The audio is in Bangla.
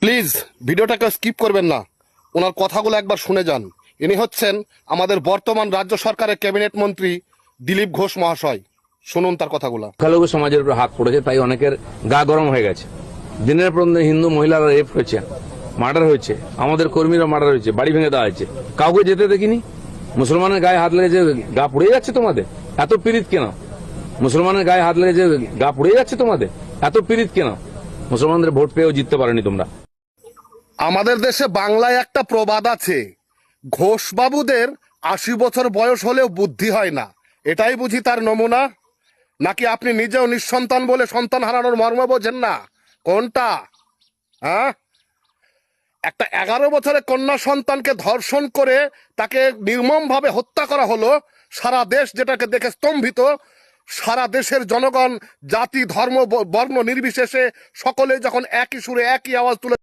প্লিজ ভিডিওটাকে স্কিপ করবেন না, ওনার কথাগুলো একবার শুনে যান। ইনি হচ্ছেন আমাদের বর্তমান রাজ্য সরকারের ক্যাবিনেট মন্ত্রী দিলীপ ঘোষ মহাশয়। শুনুন তার কথাগুলো। সংখ্যালঘু সমাজের উপর হাত পড়েছে, তাই অনেকের গা গরম হয়ে গেছে। দিনের পর দিন হিন্দু মহিলারা রেপ হয়েছে, মার্ডার হয়েছে, আমাদের কর্মীরা মার্ডার হয়েছে, বাড়ি ভেঙে দেওয়া হয়েছে, কাউকে যেতে দেখিনি। মুসলমানের গায়ে হাত লেগেছে, গা পুড়ে যাচ্ছে তোমাদের, এত পীড়িত কেন? মুসলমানের গায়ে হাত লেগেছে, গা পুড়ে যাচ্ছে তোমাদের, এত পীড়িত কেন? মুসলমানদের ভোট পেয়েও জিততে পারেনি তোমরা। আমাদের দেশে বাংলায় একটা প্রবাদ আছে, ঘোষবাবুদের ৮০ বছর বয়স হলেও বুদ্ধি হয় না। এটাই বুঝি তার নমুনা? নাকি আপনি নিজেও নিঃসন্তান বলে সন্তান হারানোর মর্ম বোঝেন না? কোনটা? হ্যাঁ, একটা 11 বছরের কন্যা সন্তানকে ধর্ষণ করে তাকে নির্মমভাবে হত্যা করা হলো। সারা দেশ যেটাকে দেখে স্তম্ভিত। সারা দেশের জনগণ জাতি ধর্ম বর্ণ নির্বিশেষে সকলে যখন একই সুরে একই আওয়াজ তুলে